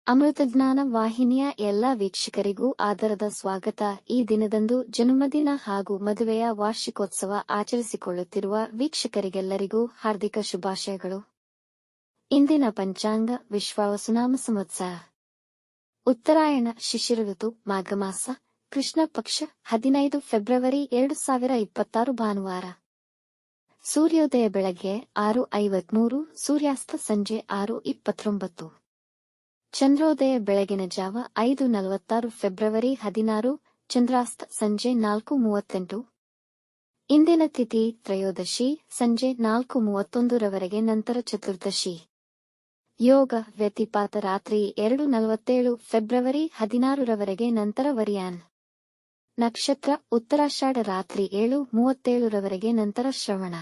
ಅಮೃತಜ್ಞಾನ ವಾಹಿನಿಯ ಎಲ್ಲಾ ವೀಕ್ಷಕರಿಗೂ ಆದರದ ಸ್ವಾಗತ. ಈ ದಿನದಂದು ಜನ್ಮದಿನ ಹಾಗೂ ಮದುವೆಯ ವಾರ್ಷಿಕೋತ್ಸವ ಆಚರಿಸಿಕೊಳ್ಳುತ್ತಿರುವ ವೀಕ್ಷಕರಿಗೆಲ್ಲರಿಗೂ ಹಾರ್ದಿಕ ಶುಭಾಶಯಗಳು. ಇಂದಿನ ಪಂಚಾಂಗ ವಿಶ್ವಾವಸುನಾಮ ಸಂವತ್ಸರ ಉತ್ತರಾಯಣ ಶಿಶಿರ ಋತು ಮಾಘಮಾಸ ಕೃಷ್ಣ ಪಕ್ಷ 15 ಫೆಬ್ರವರಿ 2026 ಭಾನುವಾರ. ಸೂರ್ಯೋದಯ ಬೆಳಗ್ಗೆ 6:53, ಸೂರ್ಯಾಸ್ತ ಸಂಜೆ 6:29. ಚಂದ್ರೋದಯ ಬೆಳಗಿನ ಜಾವ 5:46 ಫೆಬ್ರವರಿ 16, ಚಂದ್ರಾಸ್ತ ಸಂಜೆ 4:38. ಇಂದಿನ ತಿಥಿ ತ್ರಯೋದಶಿ ಸಂಜೆ 4:31 ರವರೆಗೆ, ನಂತರ ಚತುರ್ದಶಿ. ಯೋಗ ವ್ಯತಿಪಾತ ರಾತ್ರಿ 2:47 ಫೆಬ್ರವರಿ 16 ರವರೆಗೆ, ನಂತರ ವರಿಯಾನ್. ನಕ್ಷತ್ರ ಉತ್ತರಾಷಾಢ ರಾತ್ರಿ 7:37 ರವರೆಗೆ, ನಂತರ ಶ್ರವಣ.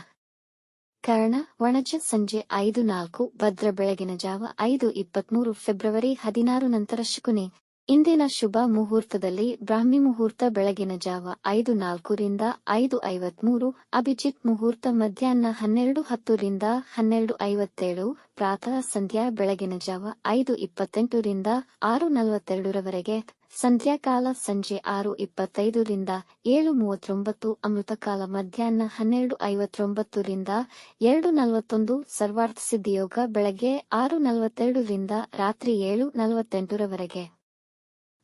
ಕರ್ಣ ವಣಜ ಸಂಜೆ 5:04, ಭದ್ರ ಬೆಳಗಿನ ಜಾವ 5:23 ಫೆಬ್ರವರಿ 16, ನಂತರ ಶಕುನಿ. ಇಂದಿನ ಶುಭ ಮುಹೂರ್ತದಲ್ಲಿ ಬ್ರಾಹ್ಮಿ ಮುಹೂರ್ತ ಬೆಳಗಿನ ಜಾವ 5:04 ರಿಂದ 5:53, ಅಭಿಜಿತ್ ಮುಹೂರ್ತ ಮಧ್ಯಾಹ್ನ 12:10 ರಿಂದ 12:57, ಪ್ರಾತಃ ಸಂಧ್ಯಾ ಬೆಳಗಿನ ಜಾವ 5:28 ರಿಂದ 6:42 ರವರೆಗೆ, ಸಂಧ್ಯಾಕಾಲ ಸಂಜೆ 6:25 ರಿಂದ 7:39, ಅಮೃತಕಾಲ ಮಧ್ಯಾಹ್ನ 12:59 ರಿಂದ 2:41, ಸರ್ವಾರ್ಥ ಸಿದ್ಧಿಯೋಗ ಬೆಳಗ್ಗೆ 6:42 ರಿಂದ ರಾತ್ರಿ 7:48 ರವರೆಗೆ.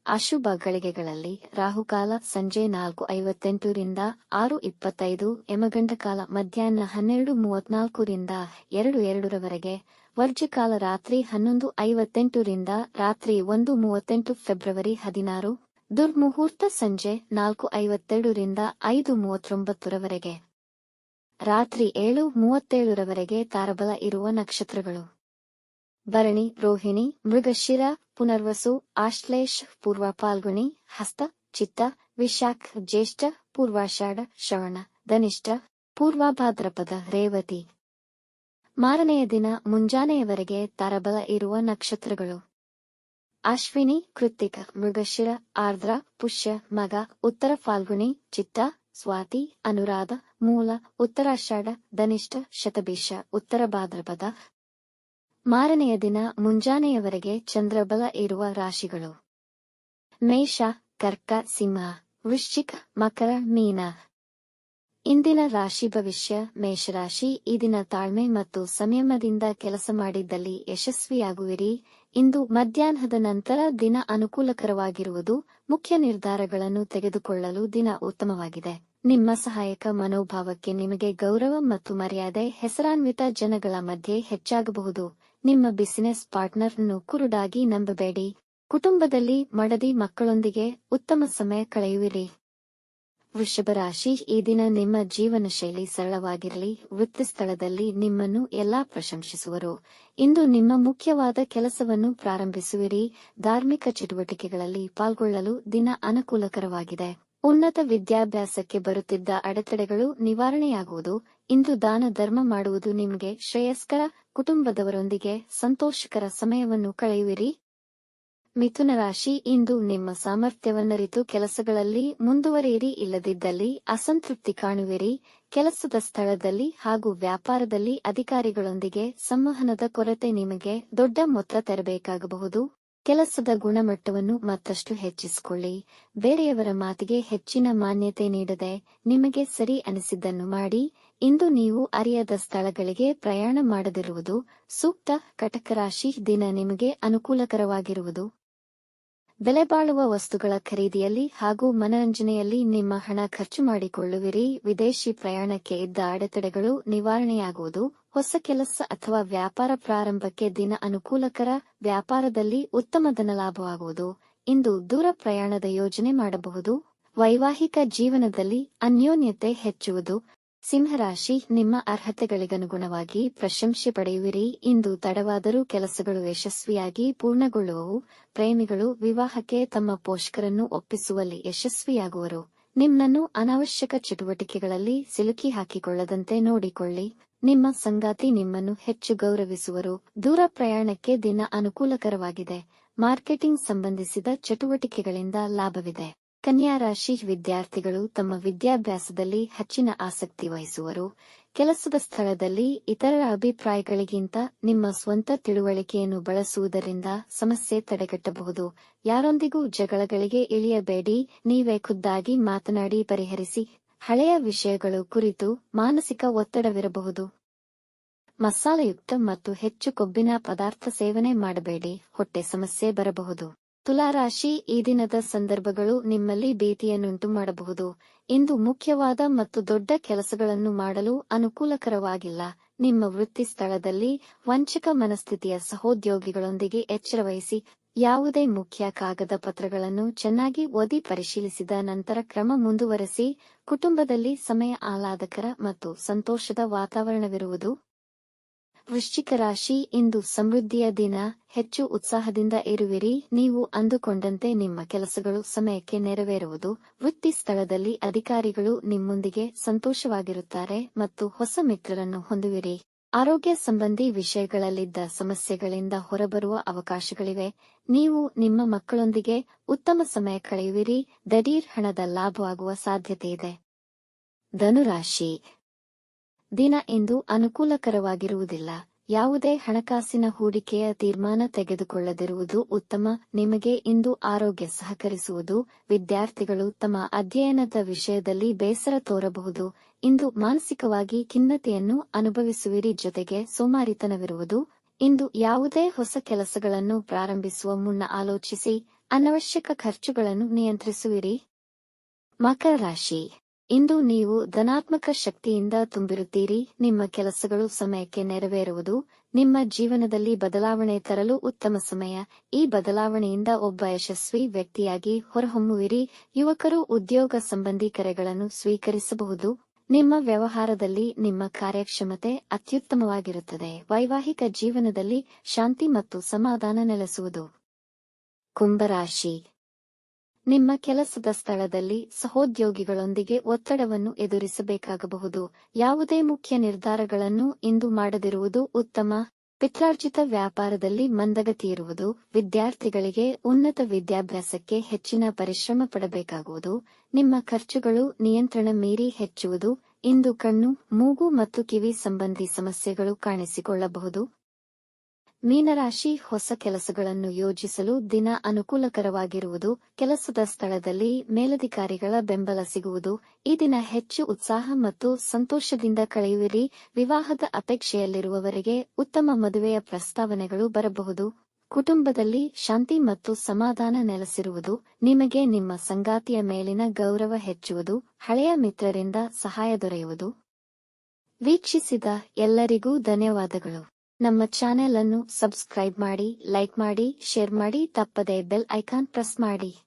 ಅಶುಭ ಗಳಿಗೆಗಳಲ್ಲಿ ರಾಹುಕಾಲ ಸಂಜೆ 4:58 ರಿಂದ 6:25, ಯಮಗಂಡಕಾಲ ಮಧ್ಯಾಹ್ನ 12:34 ರಿಂದ 2:02 ರವರೆಗೆ, ವರ್ಜ್ಯಕಾಲ ರಾತ್ರಿ 11:58 ರಿಂದ ರಾತ್ರಿ 1:38 ಫೆಬ್ರವರಿ 16, ದುರ್ಮುಹೂರ್ತ ಸಂಜೆ 4:52 ರಿಂದ 5:39 ರವರೆಗೆ. ರಾತ್ರಿ 7:37 ರವರೆಗೆ ತಾರಬಲ ಇರುವ ನಕ್ಷತ್ರಗಳು: ಭರಣಿ, ರೋಹಿಣಿ, ಮೃಗಶಿರ, ಪುನರ್ವಸು, ಆಶ್ಲೇಷ, ಪೂರ್ವ ಫಾಲ್ಗುಣಿ, ಹಸ್ತ, ಚಿತ್ತ, ವಿಶಾಖ, ಜ್ಯೇಷ್ಠ, ಪೂರ್ವಾಷಾಢ, ಶ್ರವಣ, ಧನಿಷ್ಠ, ಪೂರ್ವಭಾದ್ರಪದ, ರೇವತಿ. ಮಾರನೆಯ ದಿನ ಮುಂಜಾನೆಯವರೆಗೆ ತಾರಬಲ ಇರುವ ನಕ್ಷತ್ರಗಳು: ಅಶ್ವಿನಿ, ಕೃತ್ತಿಕ, ಮೃಗಶಿರ, ಆರ್ದ್ರ, ಪುಷ್ಯ, ಮಗ, ಉತ್ತರ ಫಾಲ್ಗುಣಿ, ಚಿತ್ತ, ಸ್ವಾತಿ, ಅನುರಾಧ, ಮೂಲ, ಉತ್ತರಾಷಾಢ, ಧನಿಷ್ಠ, ಶತಭಿಷ, ಉತ್ತರ ಭಾದ್ರಪದ. ಮಾರನೆಯ ದಿನ ಮುಂಜಾನೆಯವರೆಗೆ ಚಂದ್ರಬಲ ಇರುವ ರಾಶಿಗಳು: ಮೇಷ, ಕರ್ಕ, ಸಿಂಹ, ವೃಶ್ಚಿಕ, ಮಕರ, ಮೀನ. ಇಂದಿನ ರಾಶಿ ಭವಿಷ್ಯ: ಮೇಷರಾಶಿ, ಈ ದಿನ ತಾಳ್ಮೆ ಮತ್ತು ಸಂಯಮದಿಂದ ಕೆಲಸ ಮಾಡಿದ್ದಲ್ಲಿ ಯಶಸ್ವಿಯಾಗುವಿರಿ. ಇಂದು ಮಧ್ಯಾಹ್ನದ ನಂತರ ದಿನ ಅನುಕೂಲಕರವಾಗಿರುವುದು. ಮುಖ್ಯ ನಿರ್ಧಾರಗಳನ್ನು ತೆಗೆದುಕೊಳ್ಳಲು ದಿನ ಉತ್ತಮವಾಗಿದೆ. ನಿಮ್ಮ ಸಹಾಯಕ ಮನೋಭಾವಕ್ಕೆ ನಿಮಗೆ ಗೌರವ ಮತ್ತು ಮರ್ಯಾದೆ ಹೆಸರಾನ್ವಿತ ಜನಗಳ ಮಧ್ಯೆ ಹೆಚ್ಚಾಗಬಹುದು. ನಿಮ್ಮ ಬಿಸಿನೆಸ್ ಪಾರ್ಟ್ನರ್ ಅನ್ನು ಕುರುಡಾಗಿ ನಂಬಬೇಡಿ. ಕುಟುಂಬದಲ್ಲಿ ಮಡದಿ ಮಕ್ಕಳೊಂದಿಗೆ ಉತ್ತಮ ಸಮಯ ಕಳೆಯುವಿರಿ. ವೃಷಭ ರಾಶಿ, ಈ ದಿನ ನಿಮ್ಮ ಜೀವನ ಶೈಲಿ ಸರಳವಾಗಿರಲಿ. ವೃತ್ತಿ ಸ್ಥಳದಲ್ಲಿ ನಿಮ್ಮನ್ನು ಎಲ್ಲಾ ಪ್ರಶಂಸಿಸುವರು. ಇಂದು ನಿಮ್ಮ ಮುಖ್ಯವಾದ ಕೆಲಸವನ್ನು ಪ್ರಾರಂಭಿಸುವಿರಿ. ಧಾರ್ಮಿಕ ಚಟುವಟಿಕೆಗಳಲ್ಲಿ ಪಾಲ್ಗೊಳ್ಳಲು ದಿನ ಅನುಕೂಲಕರವಾಗಿದೆ. ಉನ್ನತ ವಿದ್ಯಾಭ್ಯಾಸಕ್ಕೆ ಬರುತ್ತಿದ್ದ ಅಡೆತಡೆಗಳು ನಿವಾರಣೆಯಾಗುವುದು. ಇಂದು ದಾನ ಧರ್ಮ ಮಾಡುವುದು ನಿಮಗೆ ಶ್ರೇಯಸ್ಕರ. ಕುಟುಂಬದವರೊಂದಿಗೆ ಸಂತೋಷಕರ ಸಮಯವನ್ನು ಕಳೆಯುವಿರಿ. ಮಿಥುನ ರಾಶಿ, ಇಂದು ನಿಮ್ಮ ಸಾಮರ್ಥ್ಯವನ್ನರಿತು ಕೆಲಸಗಳಲ್ಲಿ ಮುಂದುವರಿಯಿರಿ. ಇಲ್ಲದಿದ್ದಲ್ಲಿ ಅಸಂತೃಪ್ತಿ ಕಾಣುವಿರಿ. ಕೆಲಸದ ಸ್ಥಳದಲ್ಲಿ ಹಾಗೂ ವ್ಯಾಪಾರದಲ್ಲಿ ಅಧಿಕಾರಿಗಳೊಂದಿಗೆ ಸಂವಹನದ ಕೊರತೆ ನಿಮಗೆ ದೊಡ್ಡ ಮೊತ್ತ ತೆರಬೇಕಾಗಬಹುದು. ಕೆಲಸದ ಗುಣಮಟ್ಟವನ್ನು ಮತ್ತಷ್ಟು ಹೆಚ್ಚಿಸಿಕೊಳ್ಳಿ. ಬೇರೆಯವರ ಮಾತಿಗೆ ಹೆಚ್ಚಿನ ಮಾನ್ಯತೆ ನೀಡದೆ ನಿಮಗೆ ಸರಿ ಅನಿಸಿದ್ದನ್ನು ಮಾಡಿ. ಇಂದು ನೀವು ಅರಿಯದ ಸ್ಥಳಗಳಿಗೆ ಪ್ರಯಾಣ ಮಾಡದಿರುವುದು ಸೂಕ್ತ. ಕಟಕ ರಾಶಿ, ದಿನ ನಿಮಗೆ ಅನುಕೂಲಕರವಾಗಿರುವುದು. ಬೆಲೆಬಾಳುವ ವಸ್ತುಗಳ ಖರೀದಿಯಲ್ಲಿ ಹಾಗೂ ಮನರಂಜನೆಯಲ್ಲಿ ನಿಮ್ಮ ಹಣ ಖರ್ಚು ಮಾಡಿಕೊಳ್ಳುವಿರಿ. ವಿದೇಶಿ ಪ್ರಯಾಣಕ್ಕೆ ಇದ್ದ ಅಡೆತಡೆಗಳು ನಿವಾರಣೆಯಾಗುವುದು. ಹೊಸ ಕೆಲಸ ಅಥವಾ ವ್ಯಾಪಾರ ಪ್ರಾರಂಭಕ್ಕೆ ದಿನ ಅನುಕೂಲಕರ. ವ್ಯಾಪಾರದಲ್ಲಿ ಉತ್ತಮ ಧನಲಾಭವಾಗುವುದು. ಇಂದು ದೂರ ಪ್ರಯಾಣದ ಯೋಜನೆ ಮಾಡಬಹುದು. ವೈವಾಹಿಕ ಜೀವನದಲ್ಲಿ ಅನ್ಯೋನ್ಯತೆ ಹೆಚ್ಚುವುದು. ಸಿಂಹರಾಶಿ, ನಿಮ್ಮ ಅರ್ಹತೆಗಳಿಗನುಗುಣವಾಗಿ ಪ್ರಶಂಸೆ ಪಡೆಯುವಿರಿ. ಇಂದು ತಡವಾದರೂ ಕೆಲಸಗಳು ಯಶಸ್ವಿಯಾಗಿ ಪೂರ್ಣಗೊಳ್ಳುವವು. ಪ್ರೇಮಿಗಳು ವಿವಾಹಕ್ಕೆ ತಮ್ಮ ಪೋಷಕರನ್ನು ಒಪ್ಪಿಸುವಲ್ಲಿ ಯಶಸ್ವಿಯಾಗುವರು. ನಿಮ್ಮನ್ನು ಅನಾವಶ್ಯಕ ಚಟುವಟಿಕೆಗಳಲ್ಲಿ ಸಿಲುಕಿ ಹಾಕಿಕೊಳ್ಳದಂತೆ ನೋಡಿಕೊಳ್ಳಿ. ನಿಮ್ಮ ಸಂಗಾತಿ ನಿಮ್ಮನ್ನು ಹೆಚ್ಚು ಗೌರವಿಸುವರು. ದೂರ ಪ್ರಯಾಣಕ್ಕೆ ದಿನ ಅನುಕೂಲಕರವಾಗಿದೆ. ಮಾರ್ಕೆಟಿಂಗ್ ಸಂಬಂಧಿಸಿದ ಚಟುವಟಿಕೆಗಳಿಂದ ಲಾಭವಿದೆ. ಕನ್ಯಾ ರಾಶಿ ವಿದ್ಯಾರ್ಥಿಗಳು ತಮ್ಮ ವಿದ್ಯಾಭ್ಯಾಸದಲ್ಲಿ ಹೆಚ್ಚಿನ ಆಸಕ್ತಿ ವಹಿಸುವರು. ಕೆಲಸದ ಸ್ಥಳದಲ್ಲಿ ಇತರರ ಅಭಿಪ್ರಾಯಗಳಿಗಿಂತ ನಿಮ್ಮ ಸ್ವಂತ ತಿಳುವಳಿಕೆಯನ್ನು ಬಳಸುವುದರಿಂದ ಸಮಸ್ಯೆ ತಡೆಗಟ್ಟಬಹುದು. ಯಾರೊಂದಿಗೂ ಜಗಳಗಳಿಗೆ ಇಳಿಯಬೇಡಿ, ನೀವೇ ಖುದ್ದಾಗಿ ಮಾತನಾಡಿ ಪರಿಹರಿಸಿ. ಹಳೆಯ ವಿಷಯಗಳು ಕುರಿತು ಮಾನಸಿಕ ಒತ್ತಡವಿರಬಹುದು. ಮಸಾಲೆಯುಕ್ತ ಮತ್ತು ಹೆಚ್ಚು ಕೊಬ್ಬಿನ ಪದಾರ್ಥ ಸೇವನೆ ಮಾಡಬೇಡಿ, ಹೊಟ್ಟೆ ಸಮಸ್ಯೆ ಬರಬಹುದು. ತುಲಾರಾಶಿ, ಈ ದಿನದ ಸಂದರ್ಭಗಳು ನಿಮ್ಮಲ್ಲಿ ಭೀತಿಯನ್ನುಂಟು ಮಾಡಬಹುದು. ಇಂದು ಮುಖ್ಯವಾದ ಮತ್ತು ದೊಡ್ಡ ಕೆಲಸಗಳನ್ನು ಮಾಡಲು ಅನುಕೂಲಕರವಾಗಿಲ್ಲ. ನಿಮ್ಮ ವೃತ್ತಿ ಸ್ಥಳದಲ್ಲಿ ವಂಚಕ ಮನಸ್ಥಿತಿಯ ಸಹೋದ್ಯೋಗಿಗಳೊಂದಿಗೆ ಎಚ್ಚರವಹಿಸಿ. ಯಾವುದೇ ಮುಖ್ಯ ಕಾಗದ ಪತ್ರಗಳನ್ನು ಚೆನ್ನಾಗಿ ಓದಿ ಪರಿಶೀಲಿಸಿದ ನಂತರ ಕ್ರಮ ಮುಂದುವರೆಸಿ. ಕುಟುಂಬದಲ್ಲಿ ಸಮಯ ಆಹ್ಲಾದಕರ ಮತ್ತು ಸಂತೋಷದ ವಾತಾವರಣವಿರುವುದು. ವೃಶ್ಚಿಕ ರಾಶಿ, ಇಂದು ಸಮೃದ್ಧಿಯ ದಿನ. ಹೆಚ್ಚು ಉತ್ಸಾಹದಿಂದ ಇರುವಿರಿ. ನೀವು ಅಂದುಕೊಂಡಂತೆ ನಿಮ್ಮ ಕೆಲಸಗಳು ಸಮಯಕ್ಕೆ ನೆರವೇರುವುದು. ವೃತ್ತಿ ಸ್ಥಳದಲ್ಲಿ ಅಧಿಕಾರಿಗಳು ನಿಮ್ಮೊಂದಿಗೆ ಸಂತೋಷವಾಗಿರುತ್ತಾರೆ ಮತ್ತು ಹೊಸ ಮಿತ್ರರನ್ನು ಹೊಂದುವಿರಿ. ಆರೋಗ್ಯ ಸಂಬಂಧಿ ವಿಷಯಗಳಲ್ಲಿದ್ದ ಸಮಸ್ಯೆಗಳಿಂದ ಹೊರಬರುವ ಅವಕಾಶಗಳಿವೆ. ನೀವು ನಿಮ್ಮ ಮಕ್ಕಳೊಂದಿಗೆ ಉತ್ತಮ ಸಮಯ ಕಳೆಯುವಿರಿ. ದಿಢೀರ್ ಹಣದ ಲಾಭವಾಗುವ ಸಾಧ್ಯತೆಯಿದೆ. ಧನುರಾಶಿ, ದಿನ ಇಂದು ಅನುಕೂಲಕರವಾಗಿರುವುದಿಲ್ಲ. ಯಾವುದೇ ಹಣಕಾಸಿನ ಹೂಡಿಕೆಯ ತೀರ್ಮಾನ ತೆಗೆದುಕೊಳ್ಳದಿರುವುದು ಉತ್ತಮ. ನಿಮಗೆ ಇಂದು ಆರೋಗ್ಯ ಸಹಕರಿಸುವುದು. ವಿದ್ಯಾರ್ಥಿಗಳು ತಮ್ಮ ಅಧ್ಯಯನದ ವಿಷಯದಲ್ಲಿ ಬೇಸರ ತೋರಬಹುದು. ಇಂದು ಮಾನಸಿಕವಾಗಿ ಖಿನ್ನತೆಯನ್ನು ಅನುಭವಿಸುವಿರಿ, ಜೊತೆಗೆ ಸೋಮಾರಿತನವಿರುವುದು. ಇಂದು ಯಾವುದೇ ಹೊಸ ಕೆಲಸಗಳನ್ನು ಪ್ರಾರಂಭಿಸುವ ಮುನ್ನ ಆಲೋಚಿಸಿ. ಅನವಶ್ಯಕ ಖರ್ಚುಗಳನ್ನು ನಿಯಂತ್ರಿಸುವಿರಿ. ಮಕರ ರಾಶಿ, ಇಂದು ನೀವು ಧನಾತ್ಮಕ ಶಕ್ತಿಯಿಂದ ತುಂಬಿರುತ್ತೀರಿ. ನಿಮ್ಮ ಕೆಲಸಗಳು ಸಮಯಕ್ಕೆ ನೆರವೇರುವುದು. ನಿಮ್ಮ ಜೀವನದಲ್ಲಿ ಬದಲಾವಣೆ ತರಲು ಉತ್ತಮ ಸಮಯ. ಈ ಬದಲಾವಣೆಯಿಂದ ಒಬ್ಬ ಯಶಸ್ವಿ ವ್ಯಕ್ತಿಯಾಗಿ ಹೊರಹೊಮ್ಮುವಿರಿ. ಯುವಕರು ಉದ್ಯೋಗ ಸಂಬಂಧಿ ಕರೆಗಳನ್ನು ಸ್ವೀಕರಿಸಬಹುದು. ನಿಮ್ಮ ವ್ಯವಹಾರದಲ್ಲಿ ನಿಮ್ಮ ಕಾರ್ಯಕ್ಷಮತೆ ಅತ್ಯುತ್ತಮವಾಗಿರುತ್ತದೆ. ವೈವಾಹಿಕ ಜೀವನದಲ್ಲಿ ಶಾಂತಿ ಮತ್ತು ಸಮಾಧಾನ ನೆಲೆಸುವುದು. ಕುಂಭರಾಶಿ, ನಿಮ್ಮ ಕೆಲಸದ ಸ್ಥಳದಲ್ಲಿ ಸಹೋದ್ಯೋಗಿಗಳೊಂದಿಗೆ ಒತ್ತಡವನ್ನು ಎದುರಿಸಬೇಕಾಗಬಹುದು. ಯಾವುದೇ ಮುಖ್ಯ ನಿರ್ಧಾರಗಳನ್ನು ಇಂದು ಮಾಡದಿರುವುದು ಉತ್ತಮ. ಪಿತ್ರಾರ್ಜಿತ ವ್ಯಾಪಾರದಲ್ಲಿ ಮಂದಗತಿಯಿರುವುದು. ವಿದ್ಯಾರ್ಥಿಗಳಿಗೆ ಉನ್ನತ ವಿದ್ಯಾಭ್ಯಾಸಕ್ಕೆ ಹೆಚ್ಚಿನ ಪರಿಶ್ರಮ ಪಡಬೇಕಾಗುವುದು. ನಿಮ್ಮ ಖರ್ಚುಗಳು ನಿಯಂತ್ರಣ ಮೀರಿ ಹೆಚ್ಚುವುದು. ಇಂದು ಕಣ್ಣು, ಮೂಗು ಮತ್ತು ಕಿವಿ ಸಂಬಂಧಿ ಸಮಸ್ಯೆಗಳು ಕಾಣಿಸಿಕೊಳ್ಳಬಹುದು. ಮೀನರಾಶಿ, ಹೊಸ ಕೆಲಸಗಳನ್ನು ಯೋಜಿಸಲು ದಿನ ಅನುಕೂಲಕರವಾಗಿರುವುದು. ಕೆಲಸದ ಸ್ಥಳದಲ್ಲಿ ಮೇಲಧಿಕಾರಿಗಳ ಬೆಂಬಲ ಸಿಗುವುದು. ಈ ದಿನ ಹೆಚ್ಚು ಉತ್ಸಾಹ ಮತ್ತು ಸಂತೋಷದಿಂದ ಕಳೆಯುವಿರಿ. ವಿವಾಹದ ಅಪೇಕ್ಷೆಯಲ್ಲಿರುವವರಿಗೆ ಉತ್ತಮ ಮದುವೆಯ ಪ್ರಸ್ತಾವನೆಗಳು ಬರಬಹುದು. ಕುಟುಂಬದಲ್ಲಿ ಶಾಂತಿ ಮತ್ತು ಸಮಾಧಾನ ನೆಲೆಸಿರುವುದು. ನಿಮಗೆ ನಿಮ್ಮ ಸಂಗಾತಿಯ ಮೇಲಿನ ಗೌರವ ಹೆಚ್ಚುವುದು. ಹಳೆಯ ಮಿತ್ರರಿಂದ ಸಹಾಯ ದೊರೆಯುವುದು. ವೀಕ್ಷಿಸಿದ ಎಲ್ಲರಿಗೂ ಧನ್ಯವಾದಗಳು. ನಮ್ಮ ಚಾನೆಲ್ ಅನ್ನು ಸಬ್ಸ್ಕ್ರೈಬ್ ಮಾಡಿ, ಲೈಕ್ ಮಾಡಿ, ಶೇರ್ ಮಾಡಿ, ತಪ್ಪದೇ ಬೆಲ್ ಐಕಾನ್ ಪ್ರೆಸ್ ಮಾಡಿ.